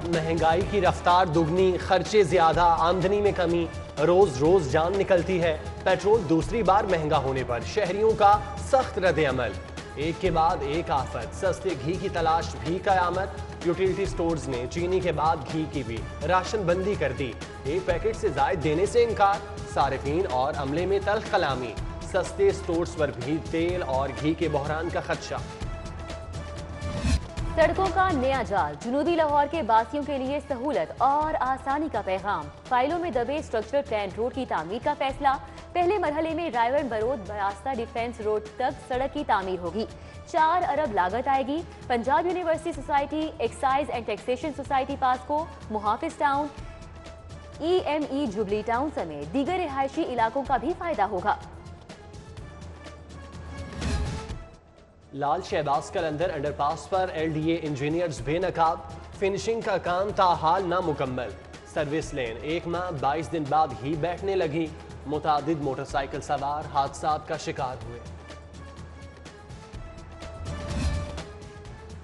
महंगाई की रफ्तार दुगनी, खर्चे ज्यादा, आमदनी में कमी, रोज रोज जान निकलती है। पेट्रोल दूसरी बार महंगा होने पर शहरियों का सख्त रद्द-ए-अमल। एक के बाद एक आफत, सस्ते घी की तलाश भी कयामत। यूटिलिटी स्टोर्स ने चीनी के बाद घी की भी राशन बंदी कर दी। एक पैकेट से जायद देने से इनकार, सारिफीन और अमले में तल्ख कलामी। सस्ते स्टोर्स पर भी तेल और घी के बहरान का खदशा। सड़कों का नया जाल, जुनूबी लाहौर के बासियों के लिए सहूलत और आसानी का पैगाम। फाइलों में दबे स्ट्रक्चरल प्लान रोड की तामीर का फैसला। पहले मरहले में रायवन बरोद रास्ता डिफेंस रोड तक सड़क की तामीर होगी। 4 अरब लागत आएगी। Punjab university society, excise and taxation society पासको, Muhafiz town, EME jubilee town समेत दीगर रिहायशी इलाकों का भी फायदा होगा। लाल शहबाज कलंदर अंडरपास पर LDA इंजीनियर्स बेनकाब, फिनिशिंग का काम ताहाल नामुकम्मल। सर्विस लेन 1 माह 22 दिन बाद ही बैठने लगी। मुतादिद मोटरसाइकिल सवार हादसात का शिकार हुए।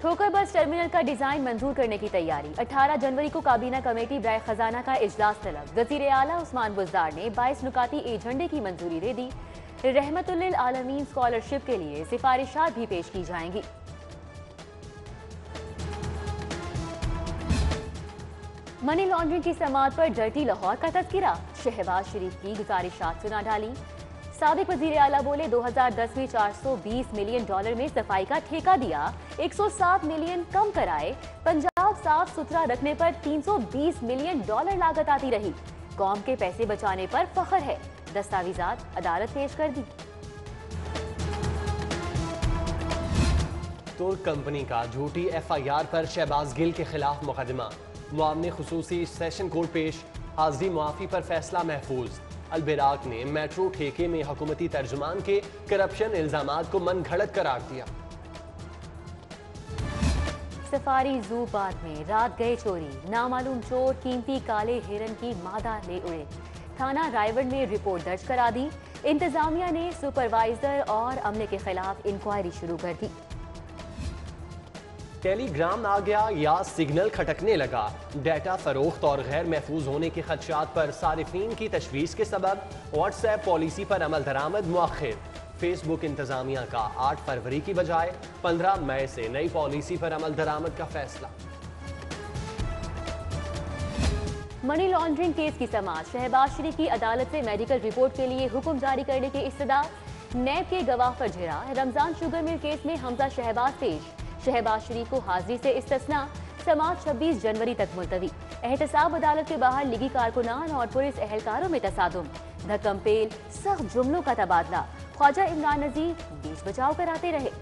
ठोकर बस टर्मिनल का डिजाइन मंजूर करने की तैयारी। 18 जनवरी को काबीना कमेटी बराए खजाना का इजलास तलब। वजीर आला उस्मान बुज़दार ने 22 नुकाती एजेंडे की मंजूरी दे दी। रहमतुल्लिल आलमीन स्कॉलरशिप के लिए सिफारिशात भी पेश की जाएंगी। मनी लॉन्ड्रिंग की समाअत पर डर्टी लाहौर का तज़किरा। शहबाज शरीफ की गुजारिशात सुना डाली। साबिक वजीर आला बोले 2010 में $420 मिलियन में सफाई का ठेका दिया, 107 मिलियन कम कराए। पंजाब साफ सुथरा रखने पर $320 मिलियन लागत आती रही। कौम के पैसे बचाने पर फख्र है। दस्तावेजात अदालत पेश कर दी। तुर्क कंपनी का झूठी FIR पर शहबाज गिल के खिलाफ मुकदमा। मुआवने खुसूसी सेशन कोर्ट पेश, हाजिरी मुआफी पर फैसला महफूज। अलबराक ने मेट्रो ठेके में हुकूमती तर्जुमान के करप्शन इल्जामात को मन घड़त करार दिया। सफारी जू पार्क में रात गए चोरी, नामालूम चोर कीमती काले हिरन की मादा ले उड़े। थाना रायवन में रिपोर्ट दर्ज करा दी। इंतजामिया ने सुपरवाइजर और अमले के खिलाफ इंक्वायरी शुरू कर दी। टेलीग्राम आ गया या सिग्नल खटकने लगा। डाटा फरोख्त और गैर महफूज होने के खदशात पर सारिफीन की तशवीश के सबब व्हाट्सएप पॉलिसी पर अमल दरामद मुअख्खर। फेसबुक इंतजामिया का 8 फरवरी की बजाय 15 मई से नई पॉलिसी पर अमल दरामद का फैसला। मनी लॉन्ड्रिंग केस की समाअत। शहबाज शरीफ की अदालत से मेडिकल रिपोर्ट के लिए हुक्म जारी करने के इस्तदा। नैब के गवाह पर झिरा। रमजान शुगर मिल केस में हमजा शहबाज पेश। शहबाज शरीफ को हाजिरी से इस्तिस्ना। समाअत 26 जनवरी तक मुलतवी। एहतसाब अदालत के बाहर लिगी कारकुनान और पुलिस एहलकारों में तसादुम। धक्कम पेल, सख्त जुमलों का तबादला। ख्वाजा इमरान नजीर बीच बचाव कराते रहे।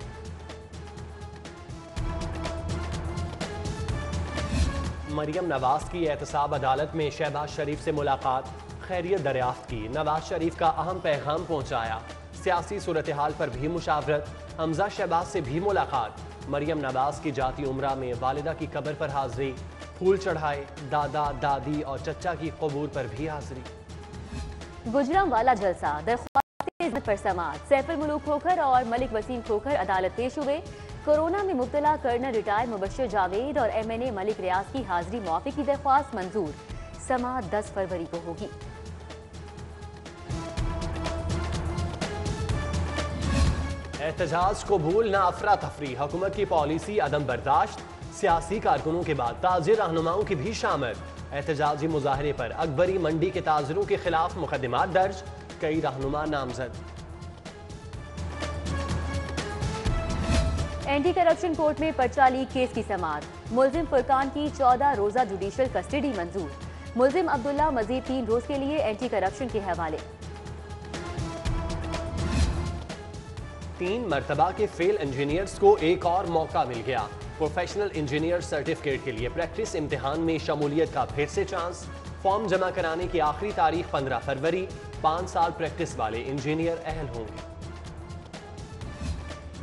मरियम नवाज की एहतसाब अदालत में शहबाज शरीफ से मुलाकात, खैरियत दरियाफ्त की। नवाज शरीफ का अहम पैगाम पहुंचाया। सियासी सूरत हाल पर भी मुशावरत। हमजा शहबाज से भी मुलाकात। मरियम नवाज की जाती उम्रा में वालिदा की कब्र पर हाजिरी, फूल चढ़ाए। दादा दादी और चचा की कबूर पर भी हाजिरी। गुजरांवाला जलसा, दरख्वास्त पर समाअत। सैफुल मुलूक खोखर और मलिक वसीम खोखर अदालत पेश हुए। कोरोना में मुब्तला कर्नल रिटायर मुबश्शिर जावेद और MNA मलिक रियाज की हाजिरी मुआफी की दरख्वास्त मंजूर। समाअत 10 फरवरी को होगी। एहतजाज को भूल ना अफरा तफरी, हुकूमत की पॉलिसी अदम बर्दाश्त। सियासी कारकुनों के बाद ताजिर रहनुमाओं की भी शामिल। एहतजाजी मुजाहरे पर अकबरी मंडी के ताजिरों के खिलाफ मुकदमात दर्ज, कई रहनुमा नामजद। एंटी करप्शन कोर्ट में पर्चा लीक केस की समाअत। मुलजिम फुरकान की 14 रोजा जुडिशल कस्टडी मंजूर। मुलजिम अब्दुल्ला मजीद 3 रोज के लिए एंटी करप्शन के हवाले। 3 मरतबा के फेल इंजीनियर्स को एक और मौका मिल गया। प्रोफेशनल इंजीनियर सर्टिफिकेट के लिए प्रैक्टिस इम्तिहान में शमूलियत का फिर से चांस। फॉर्म जमा कराने की आखिरी तारीख 15 फरवरी। 5 साल प्रैक्टिस वाले इंजीनियर अहल होंगे।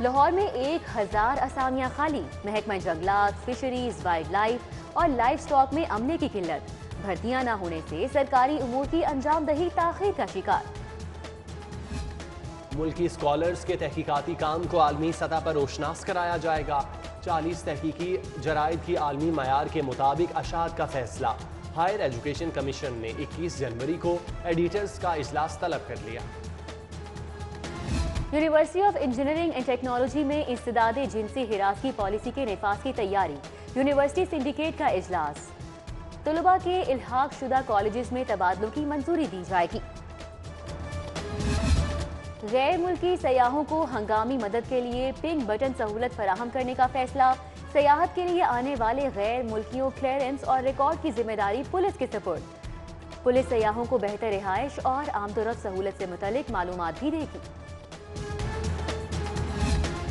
लाहौर में 1000 असामियां खाली। महकमा जंगलात, फिशरीज, वाइल्ड लाइफ और लाइफ स्टॉक में अमले की किल्लत। भर्तियां न होने से सरकारी उमूर की अंजामदही ताखीर का शिकार। मुल्की स्कॉलर्स के तहकीकाती काम को आलमी सतह पर रोशनास कराया जाएगा। 40 تحقیقی جرائد کی عالمی معیار کے مطابق اشاعت کا فیصلہ۔ ہائر ایجوکیشن کمیشن نے 21 جنوری کو ایڈیٹرز کا اجلاس طلب کر لیا۔ University of engineering and technology میں انسداد جنسی ہراسگی پالیسی کے نفاذ کی تیاری، یونیورسٹی سنڈیکیٹ کا اجلاس۔ طلباء کے الحاق شدہ کالجز میں تبادلوں کی منظوری دی جائے گی۔ غیر ملکی سیاحوں کو ہنگامی مدد کے لیے پنک بٹن سہولت فراہم کرنے کا فیصلہ۔ سیاحت کے لیے آنے والے غیر ملکیوں کلیئرنس اور ریکارڈ کی ذمہ داری پولیس کے سپرد۔ پولیس سیاحوں کو بہتر رہائش اور آمد و رفت سہولت سے متعلق معلومات بھی دے گی۔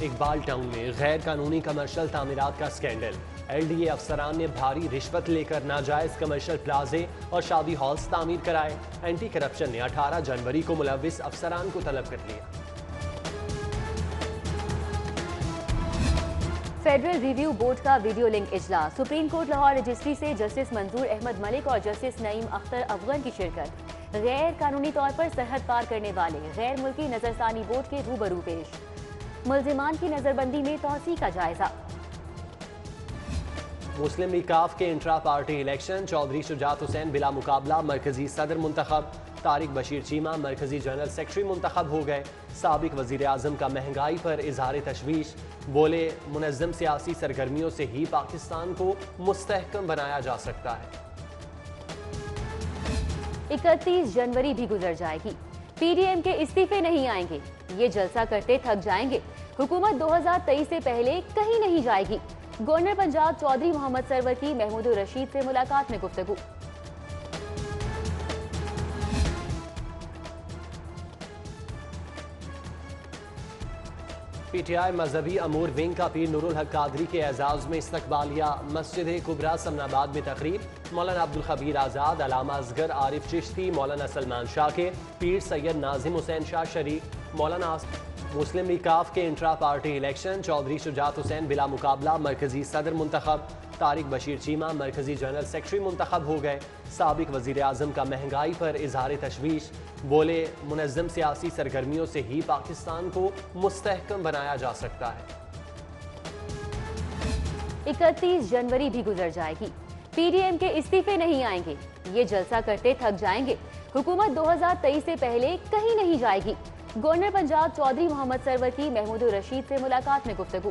اقبال ٹاؤن میں غیر قانونی کمرشل تعمیرات کا اسکینڈل، ایل ڈی اے افسران نے بھاری رشوت لے کر ناجائز کمرشل پلازے اور شادی ہالز تعمیر کرائے۔ اینٹی کرپشن نے 18 جنوری کو ملوث افسران کو طلب کر لیا۔ فیڈرل ریویو بورڈ کا ویڈیو لنک اجلاس، سپریم کورٹ لاہور رجسٹری سے جسٹس منظور احمد ملک اور جسٹس نعیم اختر افغان کی شرکت۔ غیر قانونی طور پر سرحد پار کرنے والے غیر ملکی نظرثانی بورڈ کے روبرو پیش، ملزمان کی نظر بندی میں توسیع کا جائزہ۔ مسلم لیگ کاف کے intra party election, Chaudhry Shujaat Hussain بلا مقابلہ مرکزی صدر منتخب، طارق بشیر چیمہ مرکزی جنرل سیکرٹری منتخب ہو گئے۔ سابق وزیر اعظم کا مہنگائی پر اظہار تشویش، بولے منظم سیاسی سرگرمیوں سے ہی پاکستان کو مستحکم بنایا جا سکتا ہے۔ 31 جنوری بھی گزر جائے گی، پی ڈی ایم کے استعفے نہیں آئیں گے، یہ جلسہ کرتے تھک جائیں گے، حکومت 2023 سے پہلے کہیں نہیں جائے گی۔ گورنر پنجاب چودھری محمد سرور کی محمود الرشید سے ملاقات میں گفتگو۔ پی ٹی آئی مذہبی امور ونگ کا پیر نور الحق قادری کے اعزاز میں استقبالیہ، مسجد کبریٰ سمن آباد میں تقریب، مولانا عبدالخبیر آزاد، علامہ اصغر عارف چشتی، مولانا سلمان شاہ کے، پیر سید ناظم حسین شاہ شریف، مولانا مسلم لیگ کاف کے intra party election, Chaudhry Shujaat Hussain بلا مقابلہ مرکزی صدر منتخب، طارق بشیر چیمہ مرکزی جنرل سیکرٹری منتخب ہو گئے۔ سابق وزیر اعظم کا مہنگائی پر اظہار تشویش، بولے منظم سیاسی سرگرمیوں سے ہی پاکستان کو مستحکم بنایا جا سکتا ہے۔ 31 جنوری بھی گزر جائے گی، پی ڈی ایم کے استعفے نہیں آئیں گے، یہ جلسہ کرتے تھک جائیں گے، حکومت 2023 سے پہلے کہیں نہیں جائے گی۔ گورنر پنجاب چودھری محمد سرور کی محمود الرشید سے ملاقات میں گفتگو۔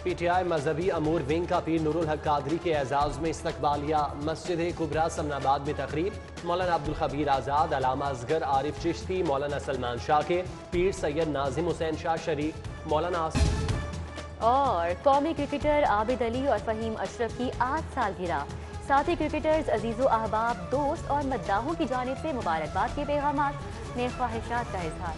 پی ٹی آئی مذہبی امور ونگ کا پیر نور الحق قادری کے اعزاز میں استقبالیہ، مسجد کبریٰ سمن آباد میں تقریب، مولانا عبدالخبیر آزاد، علامہ اصغر عارف چشتی، مولانا سلمان شاہ کے، پیر سید ناظم حسین شاہ شریف، مولانا اور قومی کرکٹر عابد علی اور فہیم اشرف کی 8 سالگرہ، ساتھی کرکٹرز عزیز و احباب، دوست اور مداحوں کی جانب سے مبارکباد کے پیغامات میں خواہشات کا اظہار۔